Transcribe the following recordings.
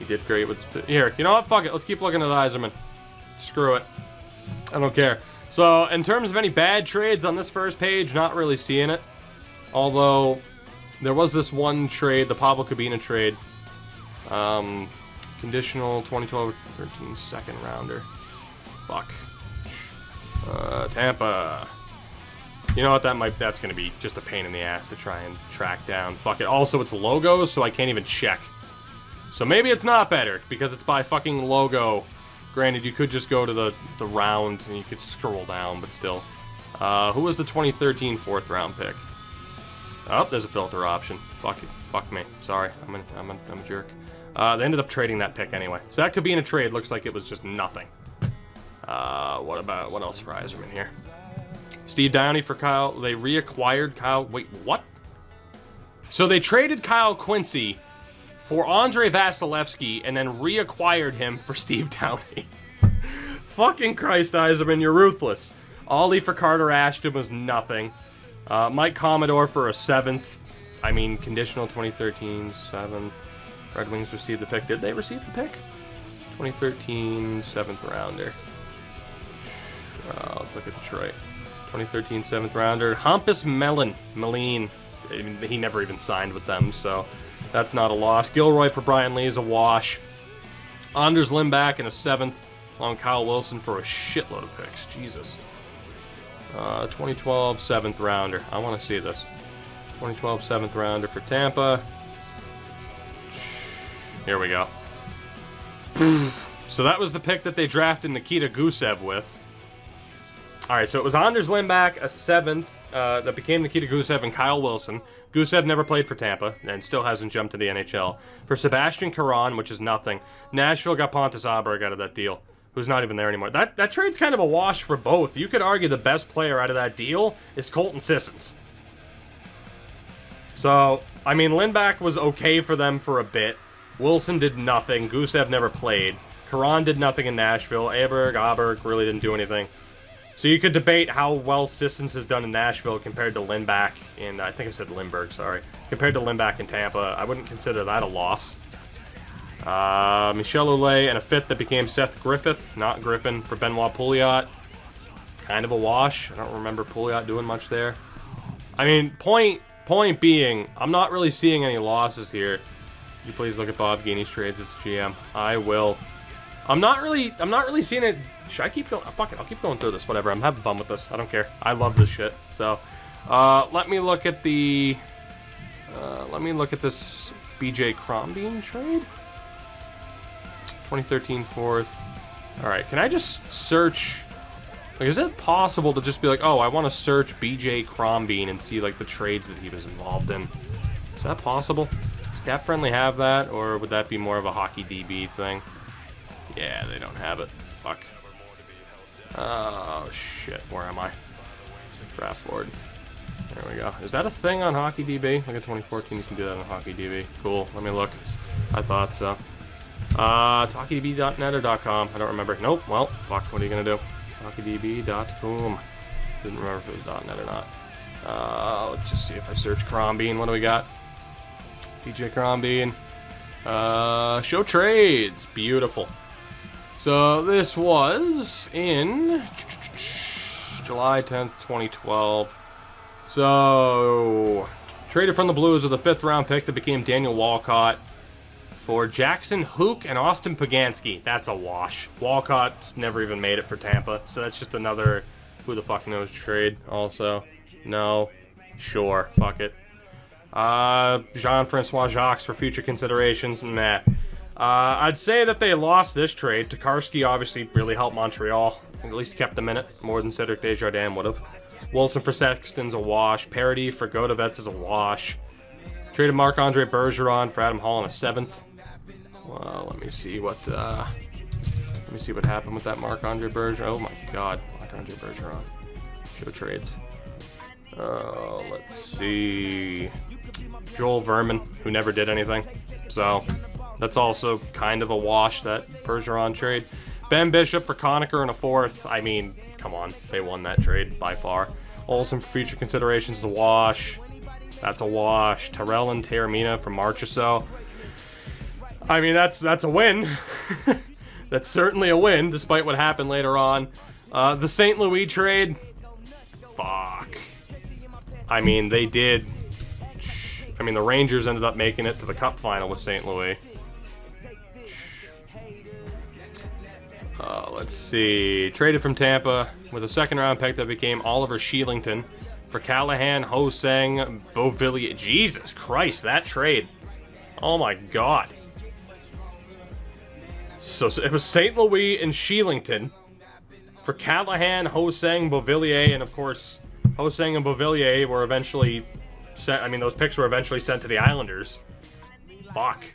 He did great with his... Here, you know what? Fuck it. Let's keep looking at Yzerman. Screw it. I don't care. So, in terms of any bad trades on this first page, not really seeing it. Although, there was this one trade, the Pablo Cabina trade. Conditional 2012-13 second rounder. Fuck. Tampa. You know what? That's gonna be just a pain in the ass to try and track down. Fuck it. Also, it's logos, so I can't even check. So maybe it's not better, because it's by fucking logo. Granted, you could just go to the round, and you could scroll down, but still. Who was the 2013 4th round pick? Oh, there's a filter option. Fuck it. Fuck me. Sorry. I'm a jerk. They ended up trading that pick anyway. So that could be in a trade. Looks like it was just nothing. What else for Yzerman here? Steve Downey for Kyle. They reacquired Kyle. Wait, what? So they traded Kyle Quincy for Andre Vasilevsky and then reacquired him for Steve Downey. Fucking Christ, Yzerman, you're ruthless. Ollie for Carter Ashton was nothing. Mike Commodore for a 7th. I mean, conditional 2013 7th. Red Wings received the pick. Did they receive the pick? 2013 7th rounder. Let's look at Detroit. 2013 7th rounder. Hampus Meline. He never even signed with them, so that's not a loss. Gilroy for Brian Lee is a wash. Anders Lindback in a 7th. Along Kyle Wilson for a shitload of picks. Jesus. 2012 7th rounder. I want to see this. 2012 7th rounder for Tampa. Here we go. So that was the pick that they drafted Nikita Gusev with. Alright, so it was Anders Lindback, a 7th, that became Nikita Gusev, and Kyle Wilson. Gusev never played for Tampa, and still hasn't jumped to the NHL. For Sebastian Caron, which is nothing. Nashville got Pontus Aberg out of that deal, who's not even there anymore. That trade's kind of a wash for both. You could argue the best player out of that deal is Colton Sissons. So, I mean, Lindback was okay for them for a bit. Wilson did nothing. Gusev never played. Caron did nothing in Nashville. Aberg really didn't do anything. So you could debate how well Sissons has done in Nashville compared to Lindback in... I think I said Lindbergh, sorry. Compared to Lindback in Tampa. I wouldn't consider that a loss. Michel Oulet and a 5th that became Seth Griffith, not Griffin, for Benoit Pouliot. Kind of a wash. I don't remember Pouliot doing much there. I mean, point being, I'm not really seeing any losses here. You please look at Bob Gainey's trades as GM. I will. I'm not really seeing it. Should I keep going? Fuck it, I'll keep going through this. Whatever, I'm having fun with this. I don't care. I love this shit. So, let me look at the... let me look at this BJ Crombeen trade. 2013 4th. Alright, can I just search... Like, is it possible to just be like, oh, I want to search BJ Crombeen and see, like, the trades that he was involved in? Is that possible? Does Cap Friendly have that, or would that be more of a Hockey DB thing? Yeah, they don't have it. Fuck. Oh, shit. Where am I? Draft board. There we go. Is that a thing on Hockey DB? Look at 2014, you can do that on Hockey DB. Cool. Let me look. I thought so. It's hockeydb.net or .com. I don't remember. Nope. Well, fuck. What are you going to do? hockeydb.com. Didn't remember if it was .net or not. Let's just see if I search Crombeen. What do we got? PJ Crombeen. Show trades. Beautiful. So this was in July 10th, 2012. So traded from the Blues with a 5th round pick that became Daniel Walcott for Jackson Hook and Austin Pagansky. That's a wash. Walcott's never even made it for Tampa, so that's just another who the fuck knows trade also. No. Sure. Fuck it. Jean-Francois Jacques for future considerations. Meh. I'd say that they lost this trade. Tokarski obviously really helped Montreal. At least kept them in it, more than Cedric Desjardins would have. Wilson for Sexton's a wash. Parody for Godovets is a wash. Traded Marc-Andre Bergeron for Adam Hall in a 7th. Well, let me see what happened with that Marc-Andre Bergeron. Oh my god, Marc-Andre Bergeron. Show trades. Let's see. Joel Vermin, who never did anything. So, that's also kind of a wash, that Bergeron trade. Ben Bishop for Conacher in a 4th. I mean, come on. They won that trade by far. Olsen for future considerations is a wash. That's a wash. Terrell and Terramina for Marchessault. I mean, that's a win. That's certainly a win, despite what happened later on. The St. Louis trade, fuck. I mean, they did. I mean, the Rangers ended up making it to the Cup final with St. Louis. Let's see. Traded from Tampa with a second-round pick that became Oliver Sheelington for Callahan, Ho-Sang, Beauvillier. Jesus Christ, that trade. Oh my God. So it was St. Louis and Sheelington for Callahan, Ho-Sang, Beauvillier, and of course, Ho-Sang and Beauvillier were eventually sent. I mean, those picks were eventually sent to the Islanders. Fuck.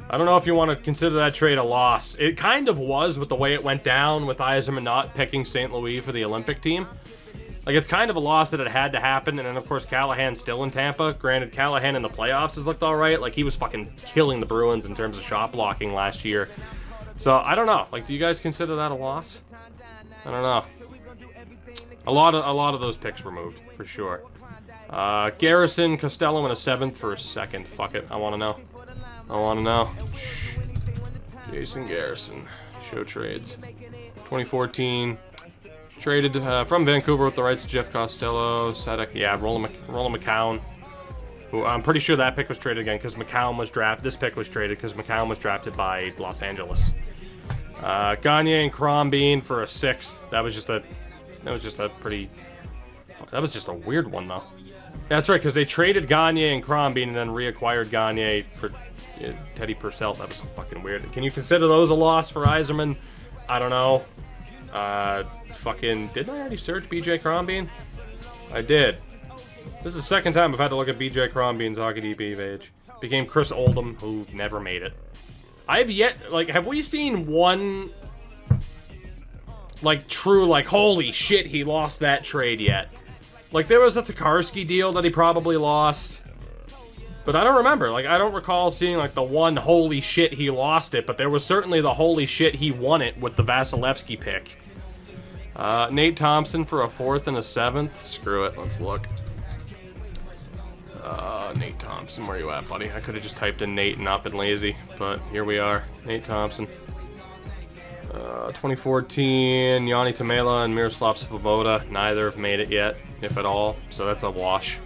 I don't know if you want to consider that trade a loss. It kind of was with the way it went down with Yzerman not picking St. Louis for the Olympic team. Like, it's kind of a loss that it had to happen, and then, of course, Callahan's still in Tampa. Granted, Callahan in the playoffs has looked alright. Like, he was fucking killing the Bruins in terms of shot blocking last year. So, I don't know. Like, do you guys consider that a loss? I don't know. A lot of those picks were moved, for sure. Garrison, Costello, and a 7th for a 2nd. Fuck it. I want to know. I want to know. Jason Garrison. Show trades. 2014. Traded from Vancouver with the rights to Jeff Costello, Sadek, yeah, Roland McCown. Who I'm pretty sure that pick was traded again because McCown was drafted. This pick was traded because McCown was drafted by Los Angeles. Gagne and Crombeen for a 6th. That was just a weird one though. Yeah, that's right, because they traded Gagne and Crombeen and then reacquired Gagne for Teddy Purcell. That was so fucking weird. Can you consider those a loss for Yzerman? I don't know. Didn't I already search BJ Crombeen? I did. This is the second time I've had to look at BJ Crombeen's Hockey DB page. Became Chris Oldham, who never made it. Have we seen one, true, holy shit, he lost that trade yet? Like, there was a Tokarski deal that he probably lost. But I don't remember. I don't recall seeing, the one holy shit he lost it. But there was certainly the holy shit he won it with the Vasilevsky pick. Nate Thompson for a 4th and a 7th. Screw it. Let's look. Nate Thompson, where you at, buddy? I could have just typed in Nate and not been lazy. But here we are. Nate Thompson. 2014, Yanni Tamela and Miroslav Svoboda. Neither have made it yet, if at all. So that's a wash.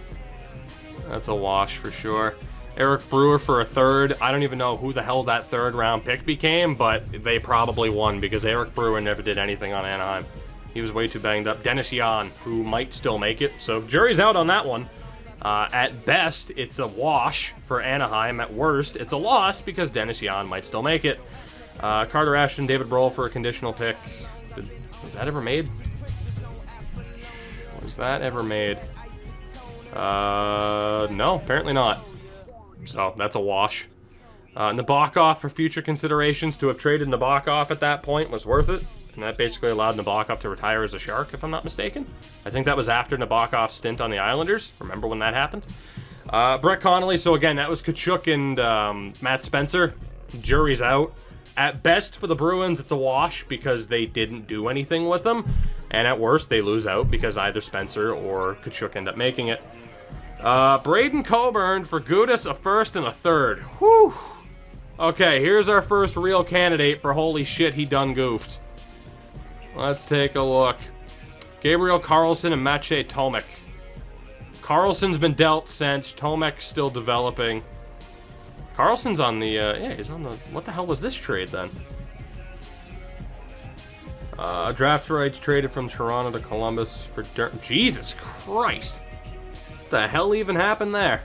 That's a wash for sure. Eric Brewer for a 3rd. I don't even know who the hell that 3rd round pick became, but they probably won because Eric Brewer never did anything on Anaheim. He was way too banged up. Dennis Yan, who might still make it. So jury's out on that one. At best, it's a wash for Anaheim. At worst, it's a loss because Dennis Yan might still make it. Carter Ashton, David Brohl for a conditional pick. Was that ever made? Was that ever made? No, apparently not. So, that's a wash. Nabokov for future considerations. To have traded Nabokov at that point was worth it. And that basically allowed Nabokov to retire as a Shark, if I'm not mistaken. I think that was after Nabokov's stint on the Islanders. Remember when that happened? Brett Connolly. So, again, that was Kachuk and Matt Spencer. Jury's out. At best for the Bruins, it's a wash because they didn't do anything with them. And at worst, they lose out because either Spencer or Kachuk end up making it. Braden Coburn for Gudis, a 1st and a 3rd. Whew. Okay, here's our first real candidate for holy shit, he done goofed. Let's take a look. Gabriel Carlson and Maciej Tomek. Carlson's been dealt since. Tomek's still developing. Carlson's on the, he's on the, what the hell was this trade then? Draft rights traded from Toronto to Columbus for Jesus Christ. What the hell even happened there?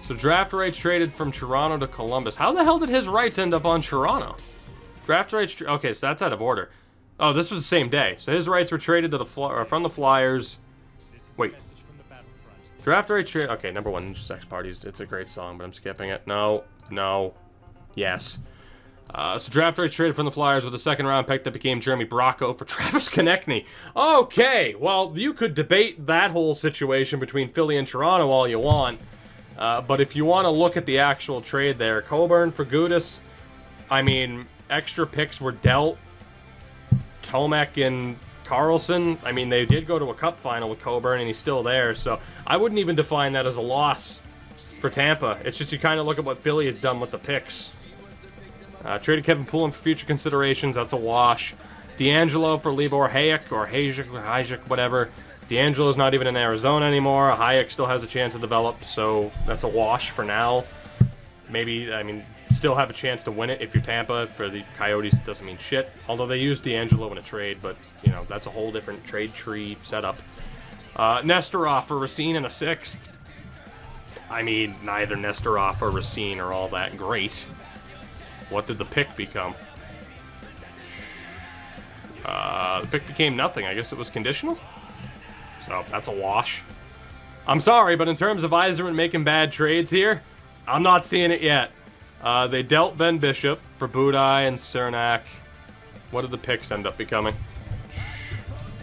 So draft rights traded from Toronto to Columbus. How the hell did his rights end up on Toronto? Draft rights, okay, so that's out of order. Oh, this was the same day. So his rights were traded to the from the Flyers. Wait. Draft rights trade. Okay, number 1, Ninja Sex Parties. It's a great song, but I'm skipping it. No. Yes. So draft rights traded from the Flyers with a 2nd round pick that became Jeremy Bracco for Travis Konechny. Okay, well, you could debate that whole situation between Philly and Toronto all you want. But if you want to look at the actual trade there, Coburn for Gudis, I mean, extra picks were dealt. Tomek and Carlson, I mean, they did go to a cup final with Coburn, and he's still there, so I wouldn't even define that as a loss for Tampa. It's just you kind of look at what Philly has done with the picks. Traded Kevin Poulin for future considerations. That's a wash. D'Angelo for Libor Hayek, or Hayek, whatever. D'Angelo's not even in Arizona anymore. Hayek still has a chance to develop, so that's a wash for now. Maybe, I mean, still have a chance to win it if you're Tampa. For the Coyotes, it doesn't mean shit. Although they used D'Angelo in a trade, but, you know, that's a whole different trade tree setup. Nestorov for Racine in a 6th. I mean, neither Nestorov or Racine are all that great. What did the pick become? The pick became nothing. I guess it was conditional? So, that's a wash. I'm sorry, but in terms of Yzerman making bad trades here, I'm not seeing it yet. They dealt Ben Bishop for Budaj and Cernak. What did the picks end up becoming?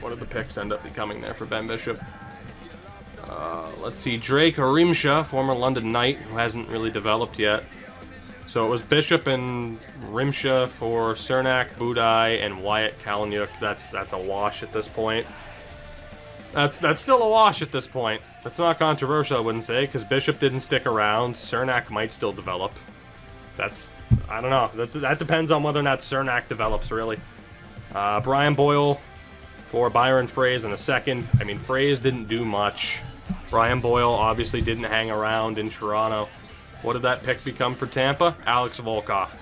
What did the picks end up becoming there for Ben Bishop? Let's see. Drake Rimsha, former London Knight, who hasn't really developed yet. So it was Bishop and Rimsha for Cernak, Budaj, and Wyatt Kalynuk. That's a wash at this point. That's still a wash at this point. That's not controversial, I wouldn't say, because Bishop didn't stick around. Cernak might still develop. I don't know. That depends on whether or not Cernak develops, really. Brian Boyle for Byron Frais in a 2nd. I mean, Frais didn't do much. Brian Boyle obviously didn't hang around in Toronto. What did that pick become for Tampa? Alex Volkov.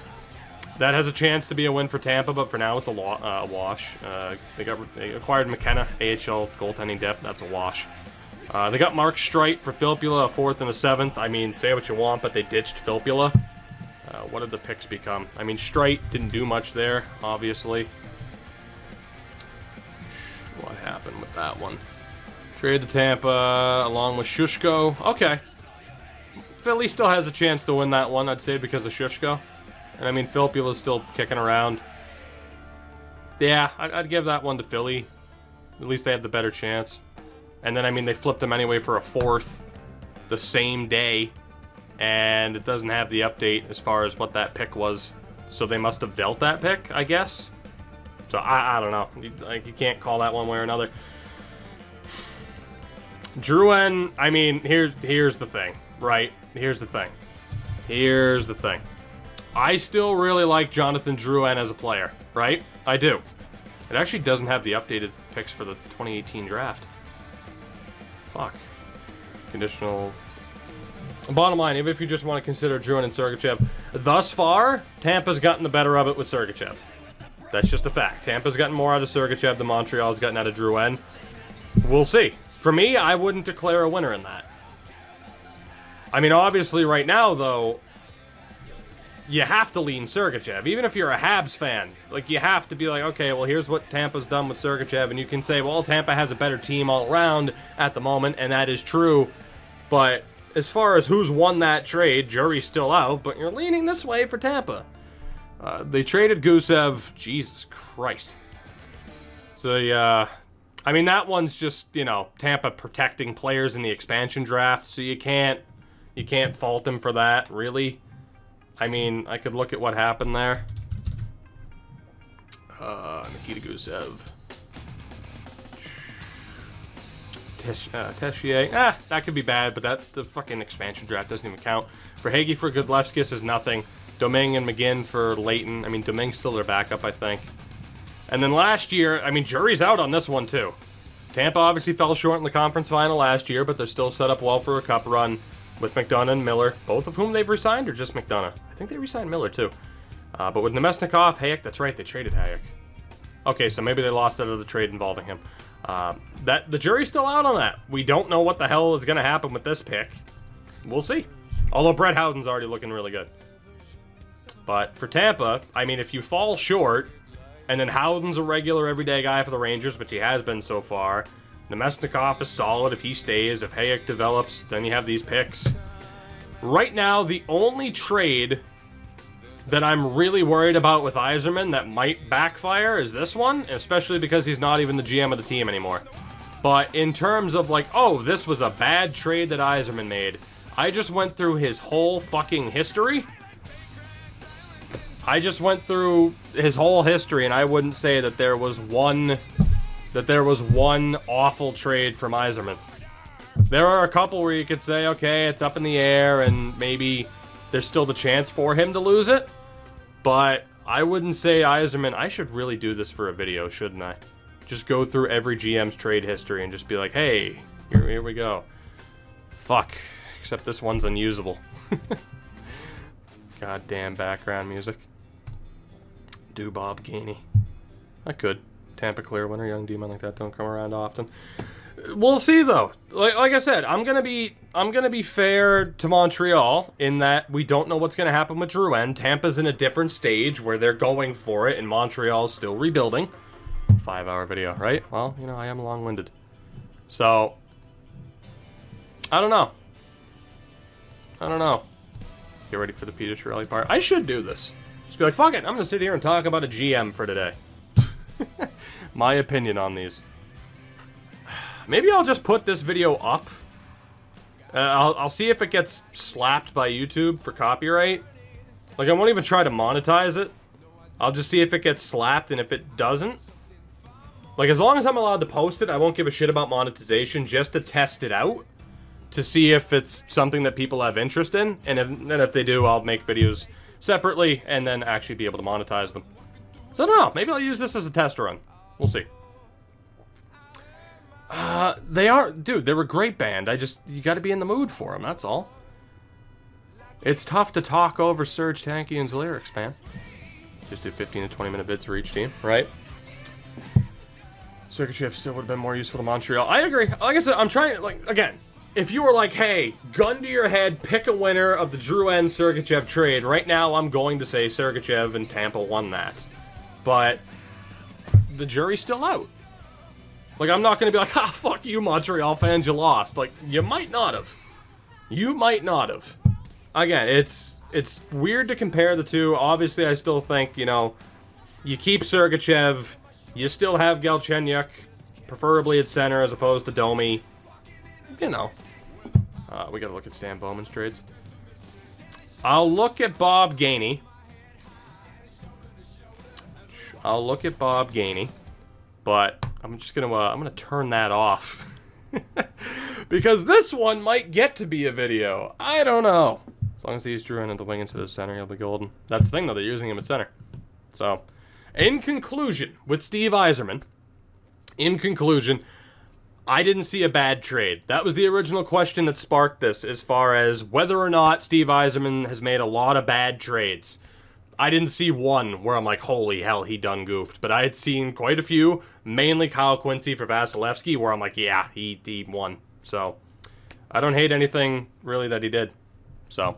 That has a chance to be a win for Tampa, but for now it's a wash. They acquired McKenna, AHL goaltending depth. That's a wash. They got Mark Streit for Filppula, a 4th and a 7th. I mean, say what you want, but they ditched Filppula. What did the picks become? I mean, Streit didn't do much there, obviously. What happened with that one? Trade to Tampa along with Shushko. Okay. Philly still has a chance to win that one, I'd say, because of Shushko. And I mean, Filppula's still kicking around. Yeah, I'd give that one to Philly. At least they have the better chance. And then, I mean, they flipped him anyway for a 4th the same day. And it doesn't have the update as far as what that pick was. So they must have dealt that pick, I guess. So I don't know. You can't call that one way or another. Drouin, I mean, here's the thing, right? Here's the thing. I still really like Jonathan Drouin as a player, right? I do. It actually doesn't have the updated picks for the 2018 draft. Fuck. Conditional. Bottom line, even if you just want to consider Drouin and Sergachev, thus far, Tampa's gotten the better of it with Sergachev. That's just a fact. Tampa's gotten more out of Sergachev than Montreal's gotten out of Drouin. We'll see. For me, I wouldn't declare a winner in that. I mean, obviously, right now, though, you have to lean Sergachev. Even if you're a Habs fan, like, you have to be like, okay, well, here's what Tampa's done with Sergachev, and you can say, well, Tampa has a better team all around at the moment, and that is true. But as far as who's won that trade, jury's still out, but you're leaning this way for Tampa. They traded Gusev. Jesus Christ. So, yeah. I mean, that one's just, you know, Tampa protecting players in the expansion draft, so you can't fault him for that, really. I mean, I could look at what happened there. Nikita Gusev. Tessier. That could be bad, but the fucking expansion draft doesn't even count. For Hagee for Godlevskis is nothing. Domingue and McGinn for Leighton. I mean, Domingue's still their backup, I think. And then last year, I mean, jury's out on this one, too. Tampa obviously fell short in the conference final last year, but they're still set up well for a cup run with McDonough and Miller, both of whom they've re-signed, or just McDonough? I think they re-signed Miller, too. But with Nemesnikov, Hayek, that's right, they traded Hayek. Okay, so maybe they lost out of the trade involving him. The jury's still out on that. We don't know what the hell is going to happen with this pick. We'll see. Although Brett Howden's already looking really good. But for Tampa, I mean, if you fall short, and then Howden's a regular everyday guy for the Rangers, which he has been so far. Nemesnikov is solid if he stays. If Hayek develops, then you have these picks. Right now, the only trade that I'm really worried about with Yzerman that might backfire is this one, especially because he's not even the GM of the team anymore. But in terms of like, oh, this was a bad trade that Yzerman made, I just went through his whole fucking history. I just went through his whole history, and I wouldn't say that there was one awful trade from Yzerman. There are a couple where you could say, okay, it's up in the air, and maybe there's still the chance for him to lose it. But I wouldn't say Yzerman. I should really do this for a video, shouldn't I? Just go through every GM's trade history and just be like, hey, here we go. Fuck. Except this one's unusable. Goddamn background music. Do Bob Gainey. I could. Tampa Clear winner, young demon like that don't come around often. We'll see though. Like I said, I'm gonna be fair to Montreal in that we don't know what's gonna happen with Drouin. Tampa's in a different stage where they're going for it, and Montreal's still rebuilding. 5-hour video, right? Well, you know, I am long-winded. So, I don't know. Get ready for the Peter Chiarelli part. I should do this. Just be like, fuck it, I'm gonna sit here and talk about a GM for today. My opinion on these. Maybe I'll just put this video up. I'll see if it gets slapped by YouTube for copyright. Like, I won't even try to monetize it. I'll just see if it gets slapped, and if it doesn't, like, as long as I'm allowed to post it, I won't give a shit about monetization, just to test it out, to see if it's something that people have interest in, and if they do, I'll make videos separately, and then actually be able to monetize them. So I don't know, maybe I'll use this as a test run. We'll see. Dude, they're a great band. You gotta be in the mood for them, that's all. It's tough to talk over Serge Tankian's lyrics, man. Just do 15 to 20 minute bits for each team, right? Sergachev still would have been more useful to Montreal. I agree. Like I said, I'm trying, like, again, if you were like, hey, gun to your head, pick a winner of the Drouin-Sergachev trade, right now I'm going to say Sergachev and Tampa won that. But the jury's still out. Like, I'm not going to be like, ah, fuck you, Montreal fans, you lost. Like, you might not have. You might not have. Again, it's weird to compare the two. Obviously, I still think, you know, you keep Sergachev, you still have Galchenyuk, preferably at center as opposed to Domi. You know. We got to look at Stan Bowman's trades. I'll look at Bob Gainey. But I'm just gonna I'm gonna turn that off because this one might get to be a video. I don't know. As long as they use Drouin at the wing into the center, he'll be golden. That's the thing though; they're using him at center. So, in conclusion, with Steve Yzerman, I didn't see a bad trade. That was the original question that sparked this, as far as whether or not Steve Yzerman has made a lot of bad trades. I didn't see one where I'm like, holy hell, he done goofed. But I had seen quite a few, mainly Kyle Quincy for Vasilevsky, where I'm like, yeah, he won. So, I don't hate anything, really, that he did. So,